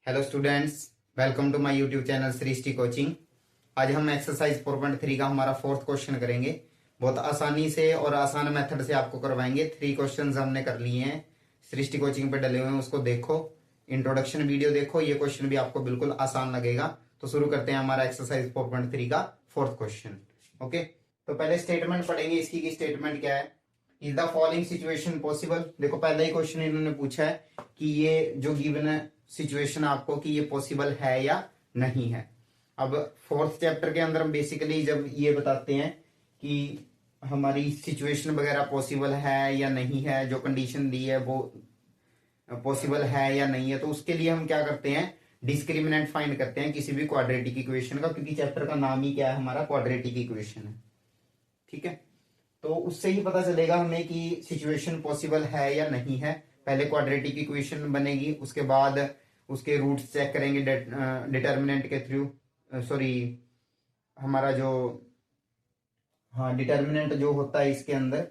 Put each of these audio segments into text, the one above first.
Hello students, welcome to my YouTube channel Srishti coaching. आज हम exercise 4.3 का हमारा फोर्थ क्वेश्चन करेंगे। बहुत आसानी से और आसान मेथड से आपको करवाएंगे। 3 क्वेश्चंस हमने कर लिए हैं, सृष्टि कोचिंग पे डले हुए हैं, उसको देखो, इंट्रोडक्शन वीडियो देखो। ये क्वेश्चन भी आपको बिल्कुल आसान लगेगा। तो शुरू करते हैं हमारा एक्सरसाइज 4.3 का फोर्थ क्वेश्चन। ओके, तो पहले स्टेटमेंट पढ़ेंगे इसकी कि स्टेटमेंट क्या है। Is the following situation possible. देखो पहला ही क्वेश्चन इन्होंने पूछा है कि ये जो गिवन है सिचुएशन आपको कि ये पॉसिबल है या नहीं है। अब फोर्थ चैप्टर के अंदर हम बेसिकली जब ये बताते हैं कि हमारी सिचुएशन वगैरह पॉसिबल है या नहीं है, जो कंडीशन दी है वो पॉसिबल है या नहीं है, तो उसके लिए हम क्या करते हैं, डिस्क्रिमिनेंट फाइंड करते हैं किसी भी क्वाड्रेटिक इक्वेशन का, क्योंकि चैप्टर का नाम ही क्या है हमारा, क्वाड्रेटिक इक्वेशन है। ठीक है, तो उससे ही पता चलेगा हमें कि सिचुएशन पॉसिबल है या नहीं है। पहले क्वाड्रेटिक इक्वेशन बनेगी, उसके बाद उसके रूट्स चेक करेंगे डिटर्मिनेंट के थ्रू, सॉरी हमारा जो डिटर्मिनेंट जो होता है इसके अंदर,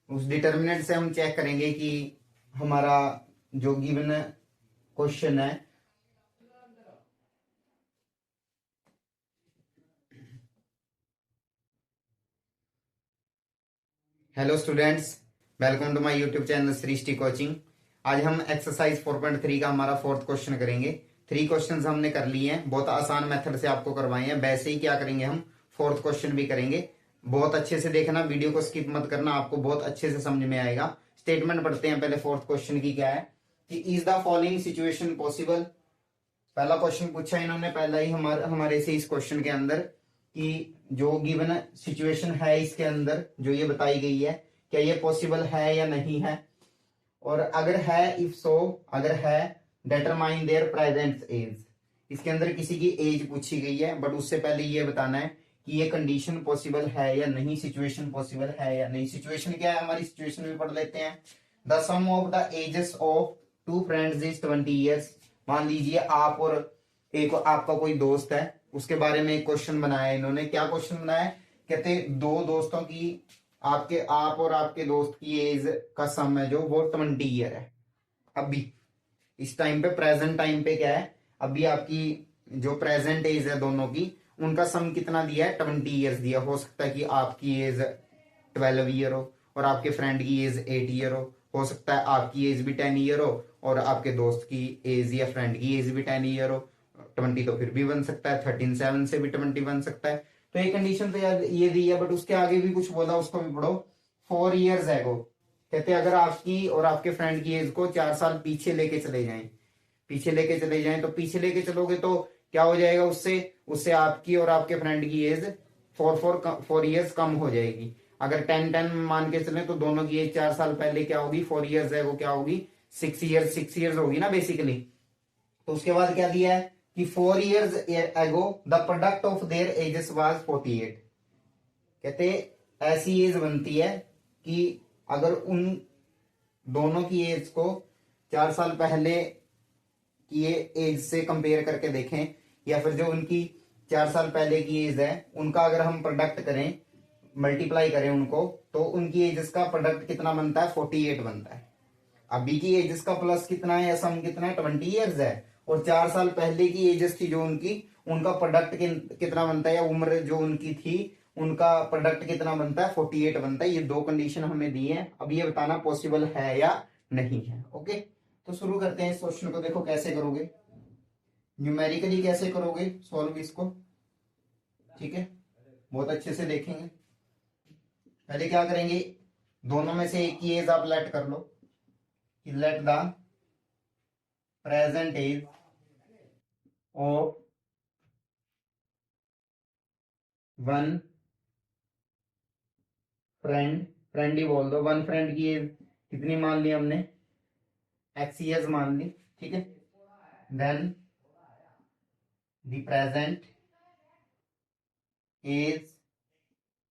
उस डिटर्मिनेंट से हम चेक करेंगे कि हमारा जो गिवन क्वेश्चन है hello students, welcome to my YouTube channel Srishti coaching. आज हम एक्सरसाइज 4.3 का हमारा फोर्थ क्वेश्चन करेंगे। 3 क्वेश्चंस हमने कर लिए हैं, बहुत आसान मेथड से आपको करवाए हैं। वैसे ही क्या करेंगे, हम फोर्थ क्वेश्चन भी करेंगे। बहुत अच्छे से देखना, वीडियो को स्किप मत करना, आपको बहुत अच्छे से समझ में आएगा। स्टेटमेंट पढ़ते हैं पहले फोर्थ क्वेश्चन की। क्या है कि is the following situation possible. पहला क्वेश्चन पूछा इन्होंने पहला ही हमारे से इस क्वेश्चन के अंदर कि जो गिवन सिचुएशन है इसके अंदर जो ये बताई गई है, क्या ये पॉसिबल है या नहीं है। और अगर है, इफ सो, अगर है, डिटरमाइन देयर प्रेजेंट एज। इसके अंदर किसी की एज पूछी गई है, बट उससे पहले ये बताना है कि ये कंडीशन पॉसिबल है या नहीं, सिचुएशन पॉसिबल है या नहीं। सिचुएशन क्या है हमारी, सिचुएशन भी पढ़ लेते हैं। The sum of the ages of 2 friends is 20 years. मान लीजिए आप और एक आपका कोई दोस्त है, उसके बारे में एक क्वेश्चन बनाया इन्होंने। क्या क्वेश्चन बनाया, कहते दो दोस्तों की, आप और आपके दोस्त की एज का सम है जो वो 20 ईयर है। अभी इस टाइम पे, प्रेजेंट टाइम पे क्या है, अभी आपकी जो प्रेजेंट एज है दोनों की, उनका सम कितना दिया है, 20 ईयर्स दिया। हो सकता है कि आपकी एज 12 ईयर हो और आपके फ्रेंड की एज 8 ईयर हो सकता है आपकी एज भी 10 ईयर हो और आपके दोस्त की एज या फ्रेंड की एज भी 10 ईयर हो। 20 तो फिर भी बन सकता है, 13 7 से भी 20 बन सकता है। तो ये कंडीशन तो यार ये दी है, बट उसके आगे भी कुछ बोला, उसको भी पढ़ो। 4 ईयर्स एगो, कहते अगर आपकी और आपके फ्रेंड की एज को 4 साल पीछे लेके चले जाएं, तो पीछे लेके चलोगे तो क्या हो जाएगा, उससे उससे आपकी और आपके फ्रेंड की एज 4 ईयर्स कम हो जाएगी। अगर 10 मान के चले तो दोनों की एज 4 साल पहले क्या होगी, 4 ईयर्स है वो क्या होगी, 6 ईयर्स होगी ना बेसिकली। तो उसके बाद क्या दिया है कि 4 years ago the product of their edges was 48। कहते ऐसी एज बनती है कि अगर उन दोनों की एज को 4 साल पहले की एज से कंपेयर करके देखें, या फिर जो उनकी 4 साल पहले की एज है उनका अगर हम प्रोडक्ट करें, मल्टीप्लाई करें उनको, तो उनकी एजेस का प्रोडक्ट कितना बनता है, 48 बनता है। अभी की एजेस का प्लस कितना है या सम कितना है, 20 ईयर्स है। और 4 साल पहले की एजेस थी जो उनकी, उनका प्रोडक्ट कितना बनता है, या उम्र जो उनकी थी उनका प्रोडक्ट कितना बनता है, 48 बनता है। ये 2 कंडीशन हमें दी है। अब ये बताना पॉसिबल है या नहीं है। ओके, तो शुरू करते हैं इस क्वेश्चन को। देखो कैसे करोगे, न्यूमेरिकली कैसे करोगे सॉल्व इसको। ठीक है, बहुत अच्छे से देखेंगे। पहले क्या करेंगे, दोनों में से एक की एज आप लेट कर लो, let the present age of one friend ही बोल दो, वन फ्रेंड की एज कितनी मान ली हमने, एक्स ईयर्स मान ली। ठीक है, then the present age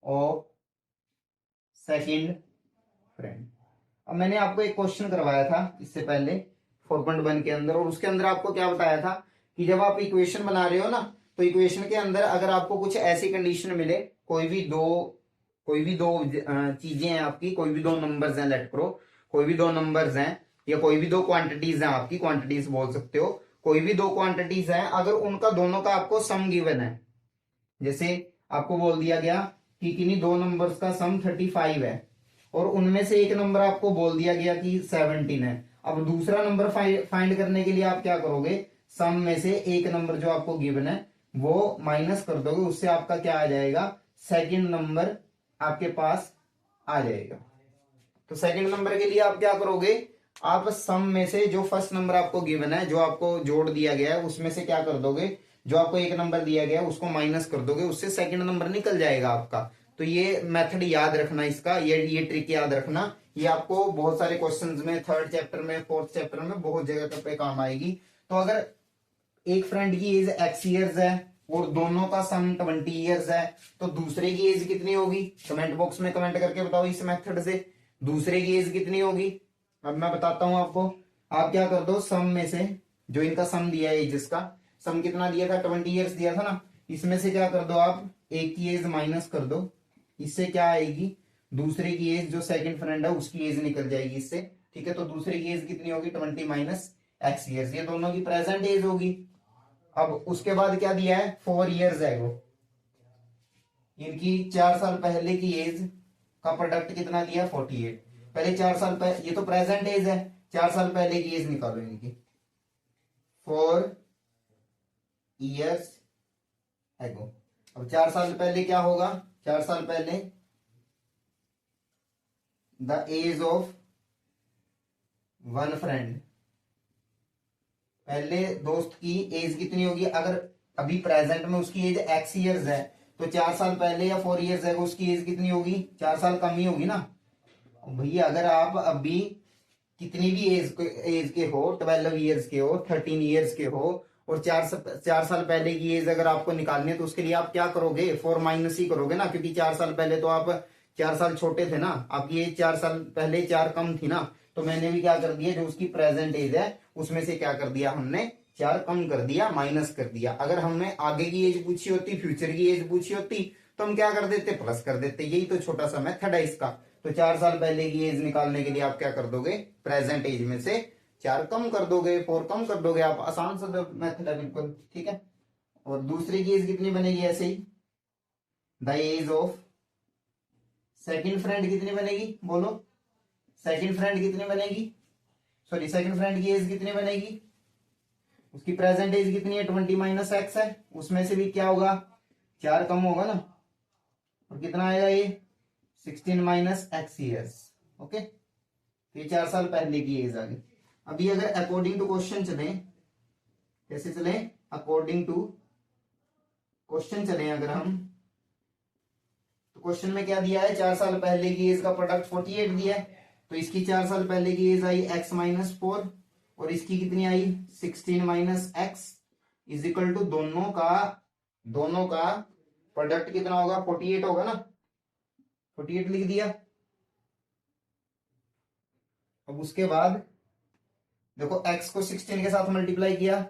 of second friend. अब मैंने आपको एक क्वेश्चन करवाया था इससे पहले 4.1 के अंदर, और उसके अंदर आपको क्या बताया था कि जब आप इक्वेशन बना रहे हो ना, तो इक्वेशन के अंदर अगर आपको कुछ ऐसी कंडीशन मिले, कोई भी दो चीजें हैं आपकी, कोई भी 2 नंबर्स हैं, लेट करो कोई भी 2 नंबर्स हैं, या कोई भी 2 क्वांटिटीज हैं आपकी, क्वांटिटीज बोल सकते हो, कोई भी दो क्वांटिटीज हैं, अगर उनका दोनों का आपको सम गिवन है, जैसे आपको बोल दिया गया कि किन्हीं दो नंबर्स का सम 35 है और उनमें से एक नंबर आपको बोल दिया गया कि 17 है। अब दूसरा नंबर फाइंड करने के लिए आप क्या करोगे, सम में से एक नंबर जो आपको गिवन है वो माइनस कर दोगे, उससे आपका क्या आ जाएगा, सेकंड नंबर आपके पास आ जाएगा। तो सेकंड नंबर के लिए आप क्या करोगे, आप सम में से जो फर्स्ट नंबर आपको गिवन है, जो आपको जोड़ दिया गया है, उसमें से क्या कर दोगे, जो आपको एक नंबर दिया गया है उसको माइनस कर दोगे, उससे सेकंड नंबर निकल जाएगा आपका। तो ये मेथड याद रखना, इसका ये ट्रिक याद रखना, ये आपको बहुत सारे क्वेश्चंस में, थर्ड चैप्टर में, फोर्थ चैप्टर में बहुत जगह पे काम आएगी। तो अगर एक फ्रेंड की एज x ईयर्स है और दोनों का सम 20 ईयर्स है, तो दूसरे की एज कितनी होगी, कमेंट बॉक्स में कमेंट करके बताओ इस मेथड से दूसरे की एज कितनी होगी। अब मैं बताता हूं आपको, आप क्या कर दो, सम में से जो इनका सम दिया है, एजेस का सम कितना दिया था, 20 ईयर्स दिया था ना, इसमें से क्या कर दो आप, एक की एज माइनस कर दो, इससे क्या आएगी, दूसरे की एज जो सेकंड फ्रेंड है उसकी एज निकल जाएगी इससे, ठीक है। तो दूसरे की एज कितनी होगी, 20 माइनस x ईयर्स, ये दोनों की प्रेजेंट एज होगी। अब उसके बाद क्या दिया है, 4 ईयर्स है वो, इनकी 4 साल पहले की एज का प्रोडक्ट कितना दिया है, 48। पहले 4 साल पहले, ये तो प्रेजेंट एज है, 4 साल पहले की एज निकालो इनकी, 4 ईयर्स एगो। अब 4 साल पहले क्या होगा, 4 साल पहले the age of one friend, पहले दोस्त की एज कितनी होगी, अगर अभी प्रेजेंट में उसकी एज x ईयर्स है, तो 4 साल पहले या 4 ईयर्स है उसकी एज कितनी होगी, 4 साल कम ही होगी ना भैया। अगर आप अभी कितनी भी एज के हो, 12 ईयर्स के हो, 13 ईयर्स के हो, और 4 साल पहले की एज अगर आपको निकालनी है, तो उसके लिए आप क्या करोगे, 4 माइनस ही करोगे ना, क्योंकि 4 साल पहले तो आप 4 साल छोटे थे ना, आपकी एज 4 साल पहले 4 कम थी ना। तो मैंने भी क्या कर दिया, जो उसकी प्रेजेंट एज है उसमें से क्या कर दिया, हमने 4 कम कर दिया, माइनस कर दिया। अगर हमने आगे की एज पूछी होती, फ्यूचर की एज पूछी होती, तो हम क्या कर देते, प्लस कर देते। यही तो छोटा सा मेथड है इसका। तो 4 साल पहले की एज निकालने के लिए आप क्या कर दोगे, प्रेजेंट एज में से 4 कम कर दोगे, 4 कम कर दोगे आप, आसान सा मेथड है बिल्कुल, ठीक है। और दूसरी की एज कितनी बनेगी, ऐसे ही the age of second friend कितनी बनेगी, बोलो, सेकंड फ्रेंड कितनी बनेगी, सॉरी सेकंड फ्रेंड की एज कितनी बनेगी, उसकी प्रेजेंट एज कितनी है, 20 माइनस एक्स है, उसमें से भी क्या होगा, 4 कम होगा ना, और कितना आएगा ये, 16 माइनस एक्स ईयर्स, ओके। तो ये 4 साल पहले की एज आ गई। अभी अगर अकॉर्डिंग टू क्वेश्चन चले, कैसे चले, अकॉर्डिंग टू क्वेश्चन चले अगर हम, तो क्वेश्चन में क्या दिया है, 4 साल पहले की एज का प्रोडक्ट 48 दिया है, तो इसकी 4 साल पहले की एज आई x माइनस 4 और इसकी कितनी आई 16 minus x, is equal to दोनों का प्रोडक्ट कितना होगा, 48 होगा ना, 48 लिख दिया। अब उसके बाद देखो x को 16 के साथ मल्टीप्लाई किया,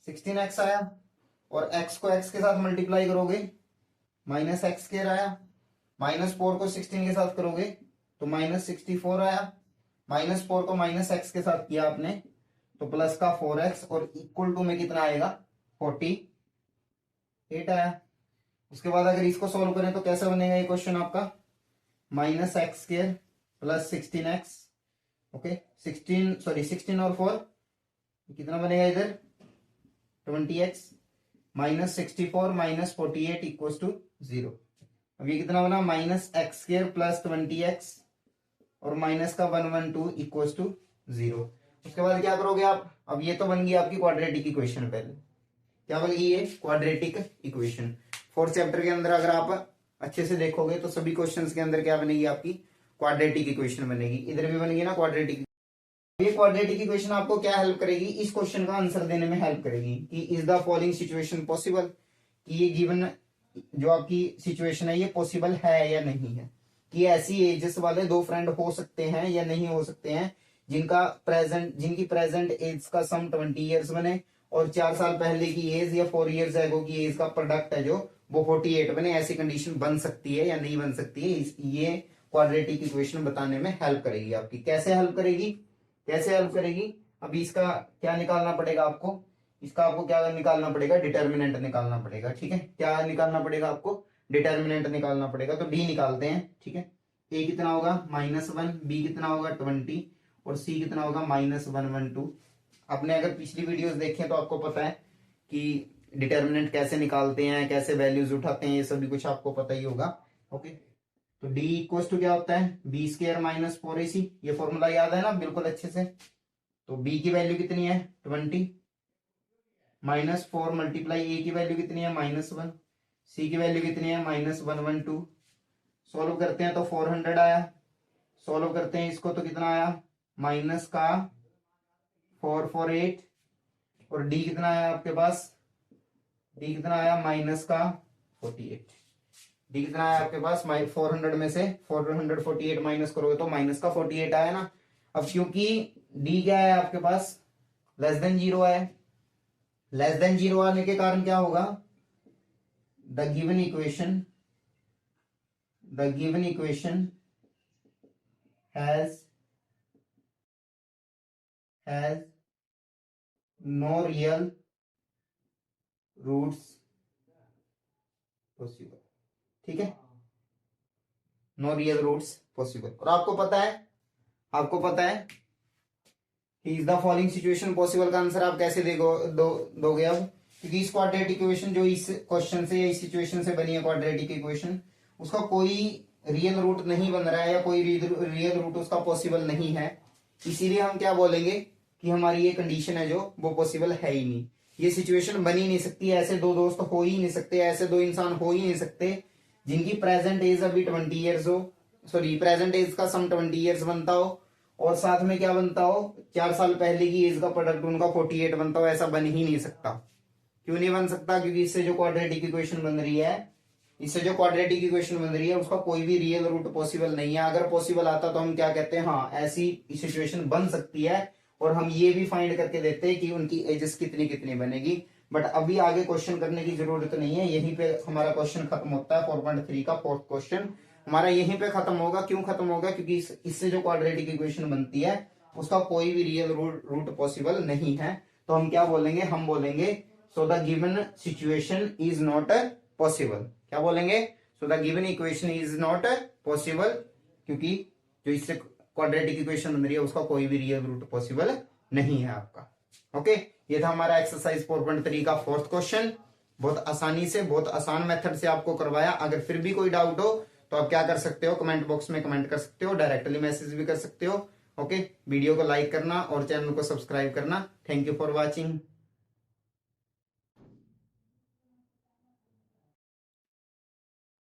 16x आया, और x को x के साथ मल्टीप्लाई करोगे माइनस एक्स स्क्वायर आया, माइनस 4 को 16 के साथ करोगे तो माइनस 64 आया, माइनस 4 को माइनस एक्स के साथ किया आपने तो प्लस का 4x, और इक्वल टू में कितना आएगा 48 आया। उसके बाद अगर इसको सॉल्व करें तो कैसा बनेगा ये क्वेश्चन आपका, minus x square plus 16x, okay 16 और 4 कितना बनेगा इधर 20x, minus 64 minus 48 equal to 0। अब ये कितना बना, minus x square plus 20x और माइनस का 112 इक्वल टू 0। उसके बाद क्या करोगे आप, अब ये तो बन गई आपकी क्वाड्रेटिक इक्वेशन, पहले क्या बन गई ये क्वाड्रेटिक इक्वेशन। फोर्थ चैप्टर के अंदर अगर आप अच्छे से देखोगे तो सभी क्वेश्चंस के अंदर क्या बनेगी आपकी क्वाड्रेटिक इक्वेशन बनेगी, इधर भी बनेगी ना क्वाड्रेटिक। ये क्वाड्रेटिक इक्वेशन आपको क्या हेल्प करेगी, इस क्वेश्चन का आंसर देने में हेल्प करेगी कि is the following situation possible, कि ये गिवन जो आपकी सिचुएशन है ये पॉसिबल है या नहीं है, कि ऐसी एजेस वाले दो फ्रेंड हो सकते हैं या नहीं हो सकते हैं जिनकी प्रेजेंट एज का सम 20 ईयर्स बने और 4 साल पहले की एज या 4 ईयर्स एगो की एज का प्रोडक्ट है जो वो 48 बने। ऐसी कंडीशन बन सकती है या नहीं बन सकती है, ये क्वाड्रेटिक इक्वेशन बताने में हेल्प करेगी आपकी। कैसे हेल्प करेगी, अब इसका क्या निकालना पड़ेगा आपको, इसका आपको क्या निकालना पड़ेगा, डिटर्मिनेंट निकालना पड़ेगा। ठीक है, क्या निकालना पड़ेगा आपको, डिटर्मिनेंट निकालना पड़ेगा। तो डी निकालते हैं। ठीक है, ए कितना होगा -1, बी कितना होगा 20 और सी कितना होगा -112। आपने अगर पिछली वीडियोस देखें तो आपको पता है कि डिटर्मिनेंट कैसे निकालते हैं, कैसे वैल्यूज उठाते हैं, ये सभी कुछ आपको पता ही होगा। ओके, तो डी इक्वल टू क्या होता है, b² - 4ac। ये फॉर्मूला याद है ना बिल्कुल अच्छे से। तो b की वैल्यू कितनी है 20 -4 मल्टीप्लाई ए की वैल्यू कितनी है -1, सी की वैल्यू कितनी है -112। सोल्व करते हैं तो 400 आया। सोल्व करते हैं इसको तो कितना आया, माइनस का 448 और डी कितना आया आपके पास, डी कितना आया माइनस का 48। डी कितना आया आपके पास 400 में से 448 माइनस करोगे तो माइनस का 48 आया ना। अब क्योंकि डी क्या है आपके पास, लेस देन 0 है, लेस देन 0 आने के कारण क्या होगा, the given equation has no real roots possible. ठीक है, नो रियल रूट्स पॉसिबल। और आपको पता है is the following situation possible का आंसर आप कैसे दोगे अब, क्योंकि इस क्वाड्रेटिक इक्वेशन जो इस क्वेश्चन से या इस सिचुएशन से बनी है क्वाड्रेटिक इक्वेशन, उसका कोई रियल रूट नहीं बन रहा है या कोई रियल रूट उसका पॉसिबल नहीं है। इसीलिए हम क्या बोलेंगे कि हमारी ये कंडीशन है जो वो पॉसिबल है ही नहीं, ये सिचुएशन बन ही नहीं सकती। ऐसे दो दोस्त हो ही नहीं सकते, ऐसे दो इंसान हो ही नहीं सकते जिनकी प्रेजेंट एज अभी 20 ईयर्स हो, सॉरी प्रेजेंट एज का सम 20 ईयर्स बनता हो और साथ में क्या बनता हो, 4 साल पहले की एज का प्रोडक्ट उनका 48 बनता हो। ऐसा बन ही नहीं सकता। क्यों नहीं बन सकता, क्योंकि इससे जो क्वाड्रेटिक इक्वेशन बन रही है उसका कोई भी रियल रूट पॉसिबल नहीं है। अगर पॉसिबल आता तो हम क्या कहते हैं, हाँ ऐसी सिचुएशन बन सकती है और हम ये भी फाइंड करके देते हैं कि उनकी एजेस कितनी कितनी बनेगी। बट अभी आगे क्वेश्चन करने की जरूरत नहीं है, यहीं पे हमारा क्वेश्चन खत्म होता है। 4.3 का फोर्थ क्वेश्चन हमारा यहीं पे खत्म होगा। क्यों खत्म होगा, क्योंकि इससे जो क्वाड्रेटिक इक्वेशन बनती है उसका कोई भी रियल रूट पॉसिबल नहीं है। तो हम क्या बोलेंगे, हम बोलेंगे so the given situation is not possible. क्या बोलेंगे, so the given equation is not possible, क्योंकि जो इससे क्वाड्रेटिक इक्वेशन बन रही है उसका कोई भी रियल रूट पॉसिबल नहीं है आपका। ओके, ये था हमारा एक्सरसाइज 4.3 का फोर्थ क्वेश्चन। बहुत आसानी से, बहुत आसान मेथड से आपको करवाया। अगर फिर भी कोई डाउट हो तो आप क्या कर सकते हो, कमेंट बॉक्स में कमेंट कर सकते हो, डायरेक्टली मैसेज भी कर सकते हो। ओके, वीडियो को लाइक करना और चैनल को सब्सक्राइब करना। Thank you for watching.